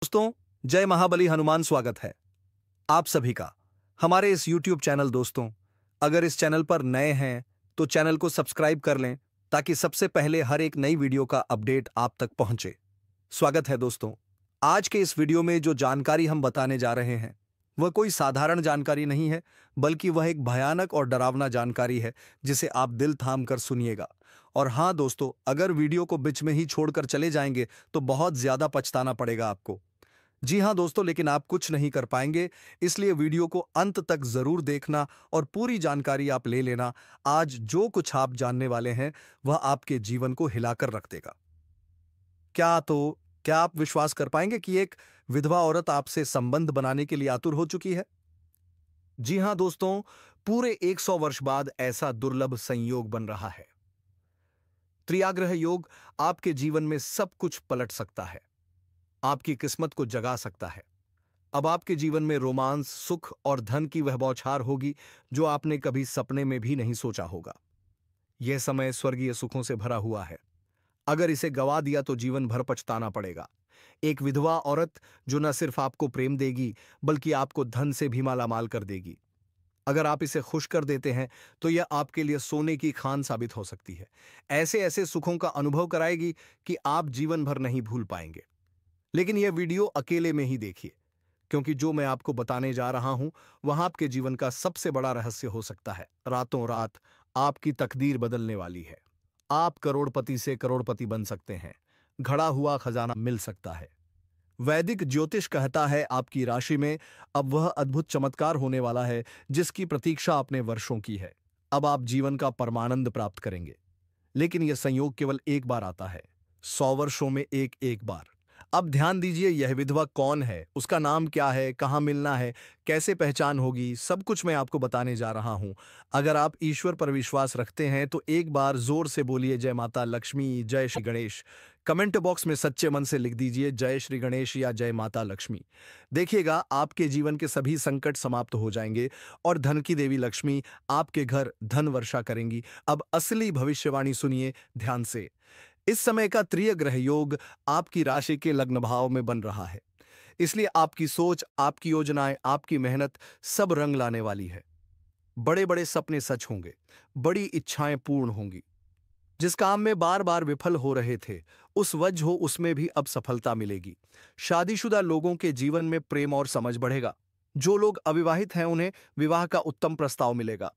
दोस्तों, जय महाबली हनुमान स्वागत है आप सभी का हमारे इस YouTube चैनल। दोस्तों, अगर इस चैनल पर नए हैं तो चैनल को सब्सक्राइब कर लें ताकि सबसे पहले हर एक नई वीडियो का अपडेट आप तक पहुंचे। स्वागत है दोस्तों। आज के इस वीडियो में जो जानकारी हम बताने जा रहे हैं वह कोई साधारण जानकारी नहीं है, बल्कि वह एक भयानक और डरावना जानकारी है जिसे आप दिल थाम कर सुनिएगा। और हाँ दोस्तों, अगर वीडियो को बीच में ही छोड़कर चले जाएंगे तो बहुत ज्यादा पछताना पड़ेगा आपको। जी हाँ दोस्तों, लेकिन आप कुछ नहीं कर पाएंगे, इसलिए वीडियो को अंत तक जरूर देखना और पूरी जानकारी आप ले लेना। आज जो कुछ आप जानने वाले हैं वह आपके जीवन को हिलाकर रख देगा। क्या आप विश्वास कर पाएंगे कि एक विधवा औरत आपसे संबंध बनाने के लिए आतुर हो चुकी है? जी हाँ दोस्तों, पूरे 100 वर्ष बाद ऐसा दुर्लभ संयोग बन रहा है। त्रियाग्रह योग आपके जीवन में सब कुछ पलट सकता है, आपकी किस्मत को जगा सकता है। अब आपके जीवन में रोमांस, सुख और धन की वह बौछार होगी जो आपने कभी सपने में भी नहीं सोचा होगा। यह समय स्वर्गीय सुखों से भरा हुआ है। अगर इसे गवा दिया तो जीवन भर पछताना पड़ेगा। एक विधवा औरत जो न सिर्फ आपको प्रेम देगी बल्कि आपको धन से भी मालामाल कर देगी। अगर आप इसे खुश कर देते हैं तो यह आपके लिए सोने की खान साबित हो सकती है। ऐसे ऐसे सुखों का अनुभव कराएगी कि आप जीवन भर नहीं भूल पाएंगे। लेकिन यह वीडियो अकेले में ही देखिए, क्योंकि जो मैं आपको बताने जा रहा हूं वह आपके जीवन का सबसे बड़ा रहस्य हो सकता है। रातों रात आपकी तकदीर बदलने वाली है। आप करोड़पति से करोड़पति बन सकते हैं। घड़ा हुआ खजाना मिल सकता है। वैदिक ज्योतिष कहता है आपकी राशि में अब वह अद्भुत चमत्कार होने वाला है जिसकी प्रतीक्षा आपने वर्षों की है। अब आप जीवन का परमानंद प्राप्त करेंगे। लेकिन यह संयोग केवल एक बार आता है, 100 वर्षों में एक एक बार। अब ध्यान दीजिए, यह विधवा कौन है, उसका नाम क्या है, कहाँ मिलना है, कैसे पहचान होगी, सब कुछ मैं आपको बताने जा रहा हूं। अगर आप ईश्वर पर विश्वास रखते हैं तो एक बार जोर से बोलिए जय माता लक्ष्मी, जय श्री गणेश। कमेंट बॉक्स में सच्चे मन से लिख दीजिए जय श्री गणेश या जय माता लक्ष्मी। देखिएगा आपके जीवन के सभी संकट समाप्त हो जाएंगे और धन की देवी लक्ष्मी आपके घर धन वर्षा करेंगी। अब असली भविष्यवाणी सुनिए ध्यान से। इस समय का त्रिग्रह योग आपकी राशि के लग्न भाव में बन रहा है, इसलिए आपकी सोच, आपकी योजनाएं, आपकी मेहनत सब रंग लाने वाली है। बड़े बड़े सपने सच होंगे, बड़ी इच्छाएं पूर्ण होंगी। जिस काम में बार बार विफल हो रहे थे उस वजह हो उसमें भी अब सफलता मिलेगी। शादीशुदा लोगों के जीवन में प्रेम और समझ बढ़ेगा। जो लोग अविवाहित हैं उन्हें विवाह का उत्तम प्रस्ताव मिलेगा।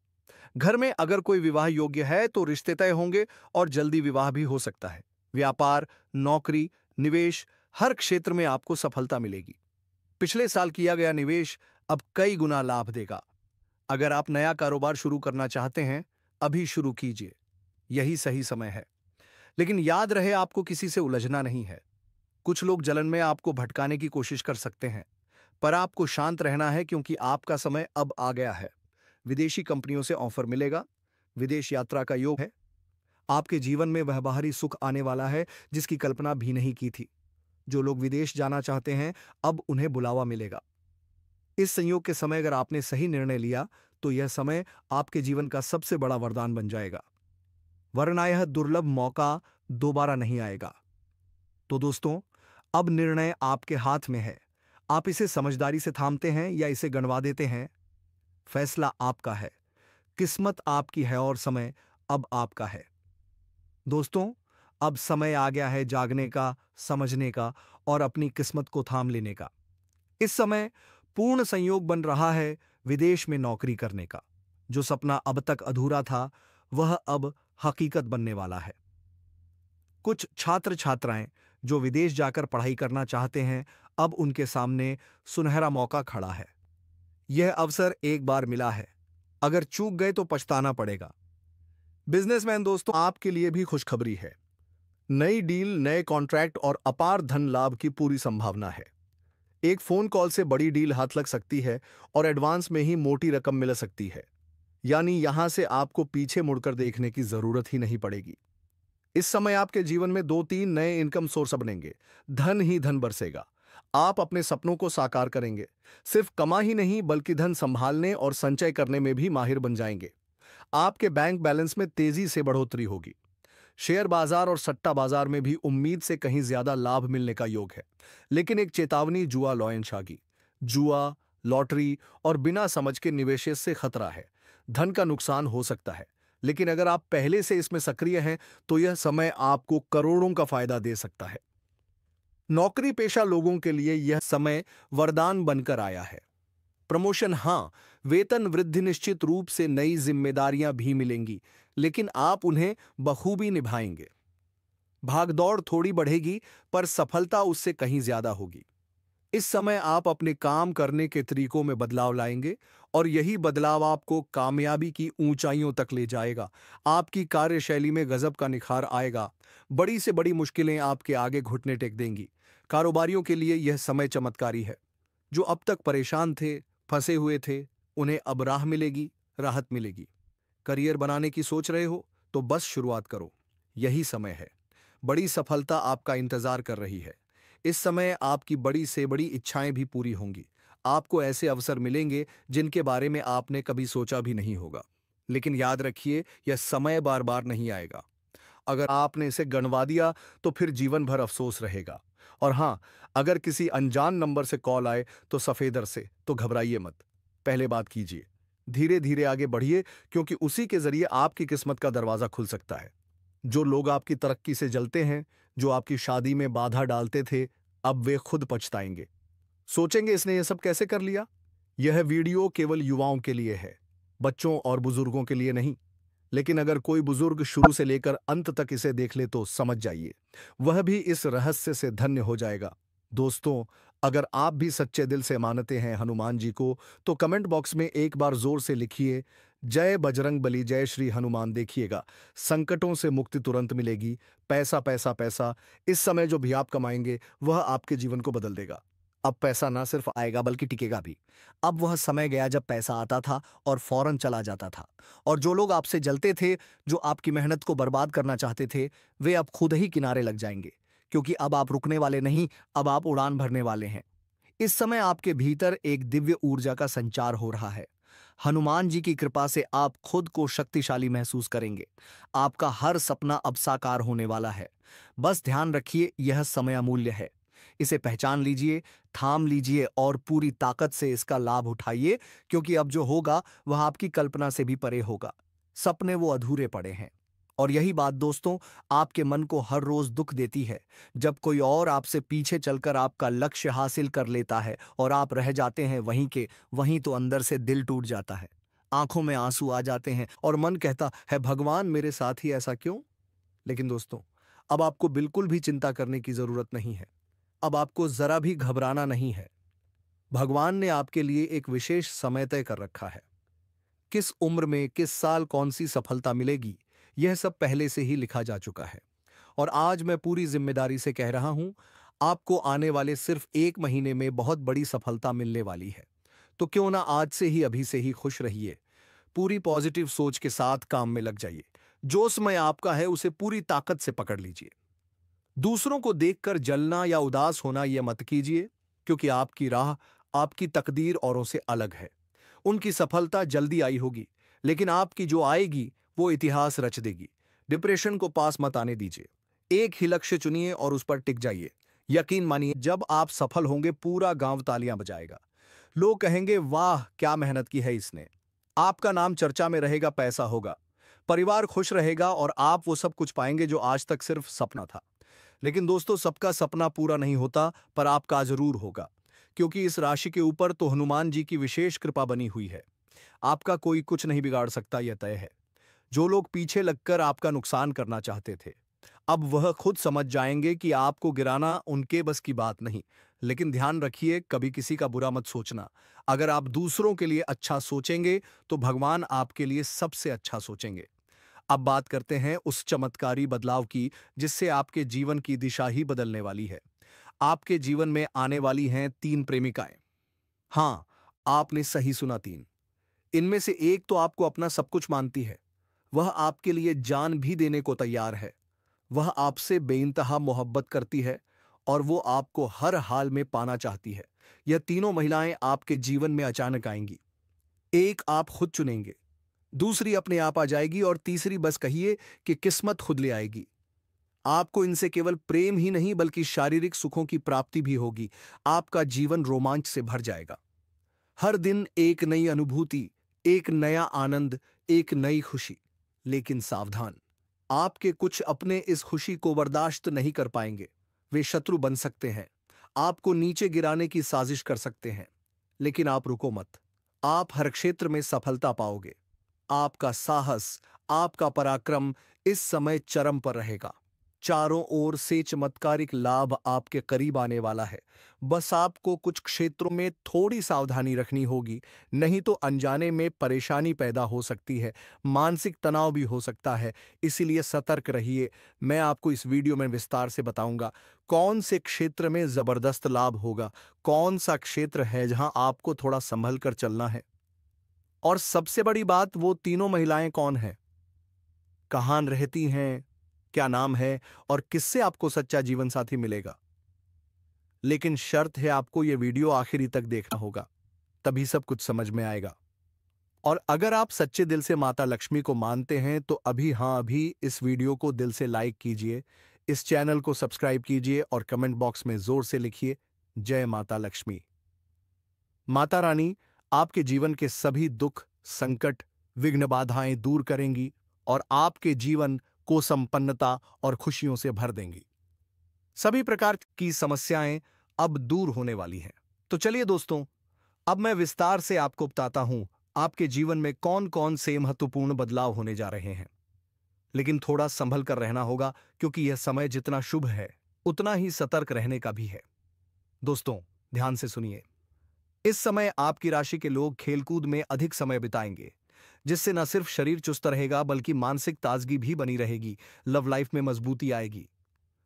घर में अगर कोई विवाह योग्य है तो रिश्ते तय होंगे और जल्दी विवाह भी हो सकता है। व्यापार, नौकरी, निवेश, हर क्षेत्र में आपको सफलता मिलेगी। पिछले साल किया गया निवेश अब कई गुना लाभ देगा। अगर आप नया कारोबार शुरू करना चाहते हैं, अभी शुरू कीजिए, यही सही समय है। लेकिन याद रहे, आपको किसी से उलझना नहीं है। कुछ लोग जलन में आपको भटकाने की कोशिश कर सकते हैं, पर आपको शांत रहना है क्योंकि आपका समय अब आ गया है। विदेशी कंपनियों से ऑफर मिलेगा, विदेश यात्रा का योग है। आपके जीवन में वह बाहरी सुख आने वाला है जिसकी कल्पना भी नहीं की थी। जो लोग विदेश जाना चाहते हैं अब उन्हें बुलावा मिलेगा। इस संयोग के समय अगर आपने सही निर्णय लिया तो यह समय आपके जीवन का सबसे बड़ा वरदान बन जाएगा, वरना यह दुर्लभ मौका दोबारा नहीं आएगा। तो दोस्तों, अब निर्णय आपके हाथ में है। आप इसे समझदारी से थामते हैं या इसे गंवा देते हैं, फैसला आपका है। किस्मत आपकी है और समय अब आपका है। दोस्तों, अब समय आ गया है जागने का, समझने का और अपनी किस्मत को थाम लेने का। इस समय पूर्ण संयोग बन रहा है विदेश में नौकरी करने का। जो सपना अब तक अधूरा था वह अब हकीकत बनने वाला है। कुछ छात्र छात्राएं जो विदेश जाकर पढ़ाई करना चाहते हैं, अब उनके सामने सुनहरा मौका खड़ा है। यह अवसर एक बार मिला है, अगर चूक गए तो पछताना पड़ेगा। बिजनेसमैन दोस्तों, आपके लिए भी खुशखबरी है। नई डील, नए कॉन्ट्रैक्ट और अपार धन लाभ की पूरी संभावना है। एक फोन कॉल से बड़ी डील हाथ लग सकती है और एडवांस में ही मोटी रकम मिल सकती है। यानी यहां से आपको पीछे मुड़कर देखने की जरूरत ही नहीं पड़ेगी। इस समय आपके जीवन में 2-3 नए इनकम सोर्स बनेंगे। धन ही धन बरसेगा। आप अपने सपनों को साकार करेंगे। सिर्फ कमा ही नहीं बल्कि धन संभालने और संचय करने में भी माहिर बन जाएंगे। आपके बैंक बैलेंस में तेजी से बढ़ोतरी होगी। शेयर बाजार और सट्टा बाजार में भी उम्मीद से कहीं ज्यादा लाभ मिलने का योग है। लेकिन एक चेतावनी जुआ लॉयनशाही, जुआ, लॉटरी और बिना समझ के निवेश से खतरा है। धन का नुकसान हो सकता है, लेकिन अगर आप पहले से इसमें सक्रिय हैं तो यह समय आपको करोड़ों का फायदा दे सकता है। नौकरी पेशा लोगों के लिए यह समय वरदान बनकर आया है। प्रमोशन हाँ, वेतन वृद्धि निश्चित रूप से, नई जिम्मेदारियां भी मिलेंगी, लेकिन आप उन्हें बखूबी निभाएंगे। भागदौड़ थोड़ी बढ़ेगी, पर सफलता उससे कहीं ज्यादा होगी। इस समय आप अपने काम करने के तरीकों में बदलाव लाएंगे और यही बदलाव आपको कामयाबी की ऊंचाइयों तक ले जाएगा। आपकी कार्यशैली में गजब का निखार आएगा। बड़ी से बड़ी मुश्किलें आपके आगे घुटने टेक देंगी। कारोबारियों के लिए यह समय चमत्कारी है। जो अब तक परेशान थे, फंसे हुए थे, उन्हें अब राह मिलेगी, राहत मिलेगी। करियर बनाने की सोच रहे हो तो बस शुरुआत करो, यही समय है। बड़ी सफलता आपका इंतजार कर रही है। इस समय आपकी बड़ी से बड़ी इच्छाएं भी पूरी होंगी। आपको ऐसे अवसर मिलेंगे जिनके बारे में आपने कभी सोचा भी नहीं होगा। लेकिन याद रखिए, यह समय बार बार नहीं आएगा। अगर आपने इसे गणवा दिया तो फिर जीवन भर अफसोस रहेगा। और हां, अगर किसी अनजान नंबर से कॉल आए तो सफेदर से, तो घबराइए मत। पहले बात कीजिए, धीरे धीरे आगे बढ़िए, क्योंकि उसी के जरिए आपकी किस्मत का दरवाजा खुल सकता है। जो लोग आपकी तरक्की से जलते हैं, जो आपकी शादी में बाधा डालते थे, अब वे खुद पछताएंगे। सोचेंगे इसने यह सब कैसे कर लिया। यह वीडियो केवल युवाओं के लिए है, बच्चों और बुजुर्गों के लिए नहीं। लेकिन अगर कोई बुजुर्ग शुरू से लेकर अंत तक इसे देख ले तो समझ जाइए, वह भी इस रहस्य से धन्य हो जाएगा। दोस्तों, अगर आप भी सच्चे दिल से मानते हैं हनुमान जी को, तो कमेंट बॉक्स में एक बार जोर से लिखिए, जय बजरंग बली, जय श्री हनुमान। देखिएगा, संकटों से मुक्ति तुरंत मिलेगी। पैसा पैसा पैसा, इस समय जो भी आप कमाएंगे वह आपके जीवन को बदल देगा। अब पैसा ना सिर्फ आएगा बल्कि टिकेगा भी। अब वह समय गया जब पैसा आता था और फौरन चला जाता था। और जो लोग आपसे जलते थे, जो आपकी मेहनत को बर्बाद करना चाहते थे, वे अब खुद ही किनारे लग जाएंगे। क्योंकि अब आप रुकने वाले नहीं, अब आप उड़ान भरने वाले हैं। इस समय आपके भीतर एक दिव्य ऊर्जा का संचार हो रहा है। हनुमान जी की कृपा से आप खुद को शक्तिशाली महसूस करेंगे। आपका हर सपना अब साकार होने वाला है। बस ध्यान रखिए, यह समय अमूल्य है। इसे पहचान लीजिए, थाम लीजिए और पूरी ताकत से इसका लाभ उठाइए, क्योंकि अब जो होगा वह आपकी कल्पना से भी परे होगा। सपने वो अधूरे पड़े हैं। और यही बात दोस्तों, आपके मन को हर रोज दुख देती है, जब कोई और आपसे पीछे चलकर आपका लक्ष्य हासिल कर लेता है और आप रह जाते हैं वहीं के वहीं, तो अंदर से दिल टूट जाता है। आंखों में आंसू आ जाते हैं और मन कहता है, भगवान मेरे साथ ही ऐसा क्यों। लेकिन दोस्तों, अब आपको बिल्कुल भी चिंता करने की जरूरत नहीं है। अब आपको जरा भी घबराना नहीं है। भगवान ने आपके लिए एक विशेष समय तय कर रखा है। किस उम्र में, किस साल कौन सी सफलता मिलेगी, यह सब पहले से ही लिखा जा चुका है। और आज मैं पूरी जिम्मेदारी से कह रहा हूं, आपको आने वाले सिर्फ 1 महीने में बहुत बड़ी सफलता मिलने वाली है। तो क्यों ना आज से ही, अभी से ही खुश रहिए। पूरी पॉजिटिव सोच के साथ काम में लग जाइए। जो समय आपका है उसे पूरी ताकत से पकड़ लीजिए। दूसरों को देखकर जलना या उदास होना यह मत कीजिए, क्योंकि आपकी राह, आपकी तकदीर औरों से अलग है। उनकी सफलता जल्दी आई होगी, लेकिन आपकी जो आएगी वो इतिहास रच देगी। डिप्रेशन को पास मत आने दीजिए। एक ही लक्ष्य चुनिए और उस पर टिक जाइए। यकीन मानिए, जब आप सफल होंगे पूरा गांव तालियां बजाएगा। लोग कहेंगे, वाह क्या मेहनत की है इसने। आपका नाम चर्चा में रहेगा, पैसा होगा, परिवार खुश रहेगा और आप वो सब कुछ पाएंगे जो आज तक सिर्फ सपना था। लेकिन दोस्तों, सबका सपना पूरा नहीं होता, पर आपका जरूर होगा, क्योंकि इस राशि के ऊपर तो हनुमान जी की विशेष कृपा बनी हुई है। आपका कोई कुछ नहीं बिगाड़ सकता, यह तय है। जो लोग पीछे लगकर आपका नुकसान करना चाहते थे, अब वह खुद समझ जाएंगे कि आपको गिराना उनके बस की बात नहीं। लेकिन ध्यान रखिए, कभी किसी का बुरा मत सोचना। अगर आप दूसरों के लिए अच्छा सोचेंगे तो भगवान आपके लिए सबसे अच्छा सोचेंगे। अब बात करते हैं उस चमत्कारी बदलाव की, जिससे आपके जीवन की दिशा ही बदलने वाली है। आपके जीवन में आने वाली हैं 3 प्रेमिकाएं। हां, आपने सही सुना, 3। इनमें से एक तो आपको अपना सब कुछ मानती है। वह आपके लिए जान भी देने को तैयार है। वह आपसे बेइंतहा मोहब्बत करती है और वो आपको हर हाल में पाना चाहती है। यह तीनों महिलाएं आपके जीवन में अचानक आएंगी। एक आप खुद चुनेंगे, दूसरी अपने आप आ जाएगी और तीसरी बस कहिए कि किस्मत खुद ले आएगी। आपको इनसे केवल प्रेम ही नहीं बल्कि शारीरिक सुखों की प्राप्ति भी होगी। आपका जीवन रोमांच से भर जाएगा। हर दिन एक नई अनुभूति, एक नया आनंद, एक नई खुशी। लेकिन सावधान, आपके कुछ अपने इस खुशी को बर्दाश्त नहीं कर पाएंगे। वे शत्रु बन सकते हैं, आपको नीचे गिराने की साजिश कर सकते हैं। लेकिन आप रुको मत। आप हर क्षेत्र में सफलता पाओगे। आपका साहस, आपका पराक्रम इस समय चरम पर रहेगा। चारों ओर से चमत्कारिक लाभ आपके करीब आने वाला है। बस आपको कुछ क्षेत्रों में थोड़ी सावधानी रखनी होगी, नहीं तो अनजाने में परेशानी पैदा हो सकती है, मानसिक तनाव भी हो सकता है। इसीलिए सतर्क रहिए। मैं आपको इस वीडियो में विस्तार से बताऊंगा कौन से क्षेत्र में जबरदस्त लाभ होगा, कौन सा क्षेत्र है जहां आपको थोड़ा संभल कर चलना है। और सबसे बड़ी बात, वो तीनों महिलाएं कौन हैं, कहां रहती हैं, क्या नाम है और किससे आपको सच्चा जीवन साथी मिलेगा। लेकिन शर्त है, आपको यह वीडियो आखिरी तक देखना होगा, तभी सब कुछ समझ में आएगा। और अगर आप सच्चे दिल से माता लक्ष्मी को मानते हैं तो अभी इस वीडियो को दिल से लाइक कीजिए, इस चैनल को सब्सक्राइब कीजिए और कमेंट बॉक्स में जोर से लिखिए जय माता लक्ष्मी। माता रानी आपके जीवन के सभी दुख, संकट, विघ्न, बाधाएं दूर करेंगी और आपके जीवन को संपन्नता और खुशियों से भर देंगी। सभी प्रकार की समस्याएं अब दूर होने वाली हैं। तो चलिए दोस्तों, अब मैं विस्तार से आपको बताता हूं आपके जीवन में कौन कौन से महत्वपूर्ण बदलाव होने जा रहे हैं। लेकिन थोड़ा संभल कर रहना होगा, क्योंकि यह समय जितना शुभ है उतना ही सतर्क रहने का भी है। दोस्तों, ध्यान से सुनिए। इस समय आपकी राशि के लोग खेलकूद में अधिक समय बिताएंगे, जिससे न सिर्फ शरीर चुस्त रहेगा बल्कि मानसिक ताजगी भी बनी रहेगी। लव लाइफ में मजबूती आएगी।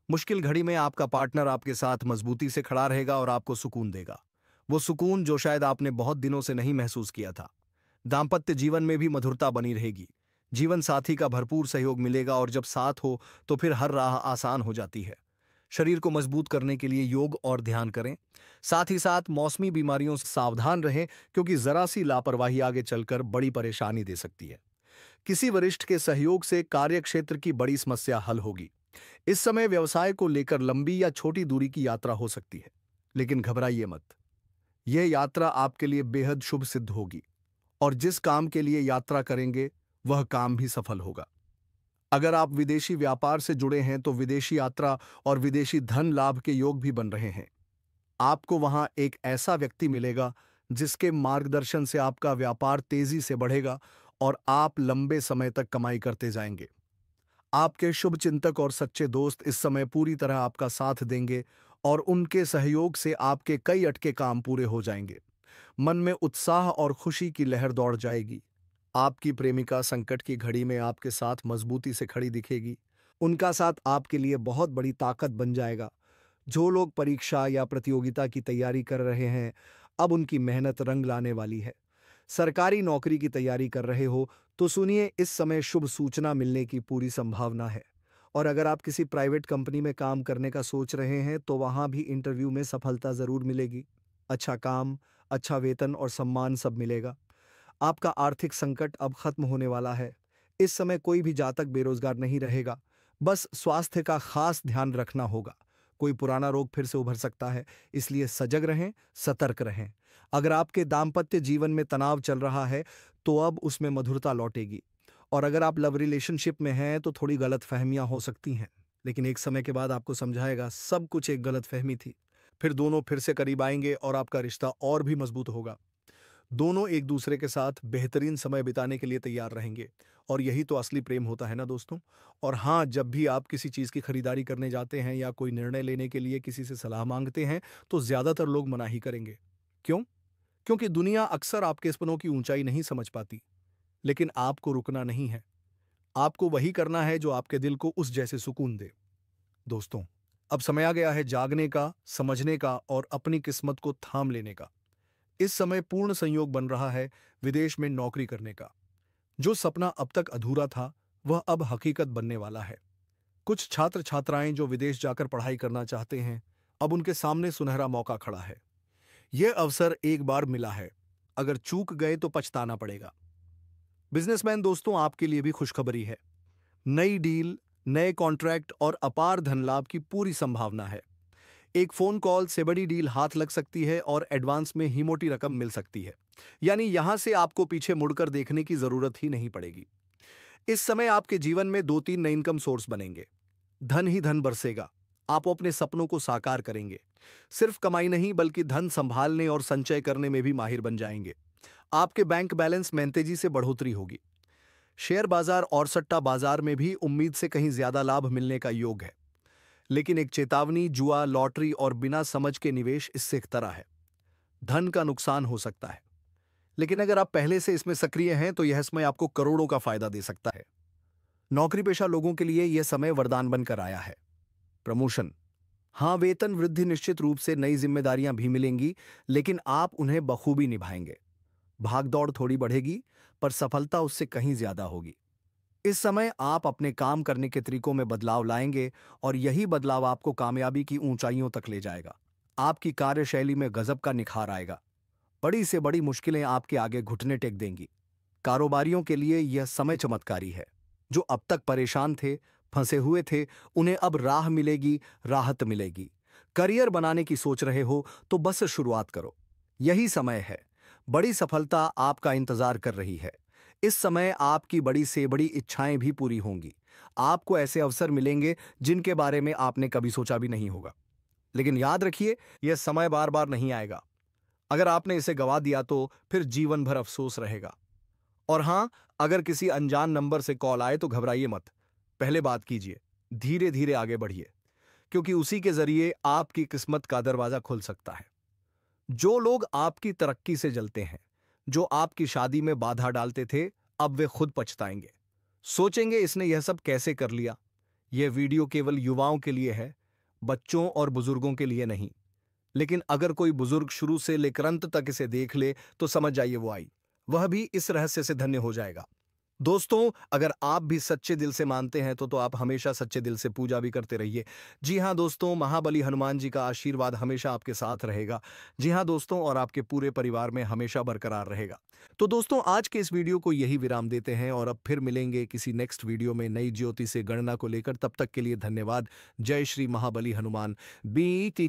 मुश्किल घड़ी में आपका पार्टनर आपके साथ मजबूती से खड़ा रहेगा और आपको सुकून देगा, वो सुकून जो शायद आपने बहुत दिनों से नहीं महसूस किया था। दांपत्य जीवन में भी मधुरता बनी रहेगी। जीवन साथी का भरपूर सहयोग मिलेगा और जब साथ हो तो फिर हर राह आसान हो जाती है। शरीर को मजबूत करने के लिए योग और ध्यान करें। साथ ही साथ मौसमी बीमारियों से सावधान रहें, क्योंकि जरा सी लापरवाही आगे चलकर बड़ी परेशानी दे सकती है। किसी वरिष्ठ के सहयोग से कार्य क्षेत्र की बड़ी समस्या हल होगी। इस समय व्यवसाय को लेकर लंबी या छोटी दूरी की यात्रा हो सकती है, लेकिन घबराइए मत। यह यात्रा आपके लिए बेहद शुभ सिद्ध होगी और जिस काम के लिए यात्रा करेंगे वह काम भी सफल होगा। अगर आप विदेशी व्यापार से जुड़े हैं तो विदेशी यात्रा और विदेशी धन लाभ के योग भी बन रहे हैं। आपको वहां एक ऐसा व्यक्ति मिलेगा जिसके मार्गदर्शन से आपका व्यापार तेजी से बढ़ेगा और आप लंबे समय तक कमाई करते जाएंगे। आपके शुभ चिंतक और सच्चे दोस्त इस समय पूरी तरह आपका साथ देंगे और उनके सहयोग से आपके कई अटके काम पूरे हो जाएंगे। मन में उत्साह और खुशी की लहर दौड़ जाएगी। आपकी प्रेमिका संकट की घड़ी में आपके साथ मजबूती से खड़ी दिखेगी। उनका साथ आपके लिए बहुत बड़ी ताकत बन जाएगा। जो लोग परीक्षा या प्रतियोगिता की तैयारी कर रहे हैं, अब उनकी मेहनत रंग लाने वाली है। सरकारी नौकरी की तैयारी कर रहे हो तो सुनिए, इस समय शुभ सूचना मिलने की पूरी संभावना है। और अगर आप किसी प्राइवेट कंपनी में काम करने का सोच रहे हैं तो वहां भी इंटरव्यू में सफलता जरूर मिलेगी। अच्छा काम, अच्छा वेतन और सम्मान सब मिलेगा। आपका आर्थिक संकट अब खत्म होने वाला है। इस समय कोई भी जातक बेरोजगार नहीं रहेगा। बस स्वास्थ्य का खास ध्यान रखना होगा। कोई पुराना रोग फिर से उभर सकता है, इसलिए सजग रहें, सतर्क रहें। अगर आपके दाम्पत्य जीवन में तनाव चल रहा है तो अब उसमें मधुरता लौटेगी। और अगर आप लव रिलेशनशिप में हैं तो थोड़ी गलत फहमियां हो सकती हैं, लेकिन एक समय के बाद आपको समझाएगा सब कुछ एक गलत फहमी थी। फिर दोनों फिर से करीब आएंगे और आपका रिश्ता और भी मजबूत होगा। दोनों एक दूसरे के साथ बेहतरीन समय बिताने के लिए तैयार रहेंगे और यही तो असली प्रेम होता है ना दोस्तों। और हाँ, जब भी आप किसी चीज़ की खरीदारी करने जाते हैं या कोई निर्णय लेने के लिए किसी से सलाह मांगते हैं तो ज़्यादातर लोग मना ही करेंगे। क्यों? क्योंकि दुनिया अक्सर आपके सपनों की ऊंचाई नहीं समझ पाती। लेकिन आपको रुकना नहीं है। आपको वही करना है जो आपके दिल को उस जैसे सुकून दे। दोस्तों, अब समय आ गया है जागने का, समझने का और अपनी किस्मत को थाम लेने का। इस समय पूर्ण संयोग बन रहा है विदेश में नौकरी करने का। जो सपना अब तक अधूरा था वह अब हकीकत बनने वाला है। कुछ छात्र छात्राएं जो विदेश जाकर पढ़ाई करना चाहते हैं, अब उनके सामने सुनहरा मौका खड़ा है। यह अवसर एक बार मिला है, अगर चूक गए तो पछताना पड़ेगा। बिजनेसमैन दोस्तों, आपके लिए भी खुशखबरी है। नई डील, नए कॉन्ट्रैक्ट और अपार धन लाभ की पूरी संभावना है। एक फोन कॉल से बड़ी डील हाथ लग सकती है और एडवांस में ही मोटी रकम मिल सकती है। यानी यहां से आपको पीछे मुड़कर देखने की जरूरत ही नहीं पड़ेगी। इस समय आपके जीवन में 2-3 नए इनकम सोर्स बनेंगे। धन ही धन बरसेगा। आप अपने सपनों को साकार करेंगे। सिर्फ कमाई नहीं, बल्कि धन संभालने और संचय करने में भी माहिर बन जाएंगे। आपके बैंक बैलेंस में तेजी से बढ़ोतरी होगी। शेयर बाजार और सट्टा बाजार में भी उम्मीद से कहीं ज्यादा लाभ मिलने का योग है। लेकिन एक चेतावनी, जुआ, लॉटरी और बिना समझ के निवेश इससे एक तरह है। धन का नुकसान हो सकता है। लेकिन अगर आप पहले से इसमें सक्रिय हैं तो यह समय आपको करोड़ों का फायदा दे सकता है। नौकरी पेशा लोगों के लिए यह समय वरदान बनकर आया है। प्रमोशन, हाँ, वेतन वृद्धि निश्चित रूप से, नई जिम्मेदारियां भी मिलेंगी, लेकिन आप उन्हें बखूबी निभाएंगे। भागदौड़ थोड़ी बढ़ेगी, पर सफलता उससे कहीं ज्यादा होगी। इस समय आप अपने काम करने के तरीकों में बदलाव लाएंगे और यही बदलाव आपको कामयाबी की ऊंचाइयों तक ले जाएगा। आपकी कार्यशैली में गजब का निखार आएगा। बड़ी से बड़ी मुश्किलें आपके आगे घुटने टेक देंगी। कारोबारियों के लिए यह समय चमत्कारी है। जो अब तक परेशान थे, फंसे हुए थे, उन्हें अब राह मिलेगी, राहत मिलेगी। करियर बनाने की सोच रहे हो तो बस शुरुआत करो। यही समय है। बड़ी सफलता आपका इंतजार कर रही है। इस समय आपकी बड़ी से बड़ी इच्छाएं भी पूरी होंगी। आपको ऐसे अवसर मिलेंगे जिनके बारे में आपने कभी सोचा भी नहीं होगा। लेकिन याद रखिए, यह समय बार बार नहीं आएगा। अगर आपने इसे गवा दिया तो फिर जीवन भर अफसोस रहेगा। और हां, अगर किसी अनजान नंबर से कॉल आए तो घबराइए मत। पहले बात कीजिए, धीरे धीरे आगे बढ़िए, क्योंकि उसी के जरिए आपकी किस्मत का दरवाजा खुल सकता है। जो लोग आपकी तरक्की से जलते हैं, जो आपकी शादी में बाधा डालते थे, अब वे खुद पछताएंगे। सोचेंगे इसने यह सब कैसे कर लिया। यह वीडियो केवल युवाओं के लिए है, बच्चों और बुजुर्गों के लिए नहीं। लेकिन अगर कोई बुजुर्ग शुरू से लेकर अंत तक इसे देख ले तो समझ जाइए वो आई। वह भी इस रहस्य से धन्य हो जाएगा। दोस्तों, अगर आप भी सच्चे दिल से मानते हैं तो आप हमेशा सच्चे दिल से पूजा भी करते रहिए। जी हाँ दोस्तों, महाबली हनुमान जी का आशीर्वाद हमेशा आपके साथ रहेगा। जी हाँ दोस्तों, और आपके पूरे परिवार में हमेशा बरकरार रहेगा। तो दोस्तों, आज के इस वीडियो को यही विराम देते हैं और अब फिर मिलेंगे किसी नेक्स्ट वीडियो में नई ज्योति से गणना को लेकर। तब तक के लिए धन्यवाद। जय श्री महाबली हनुमान। B T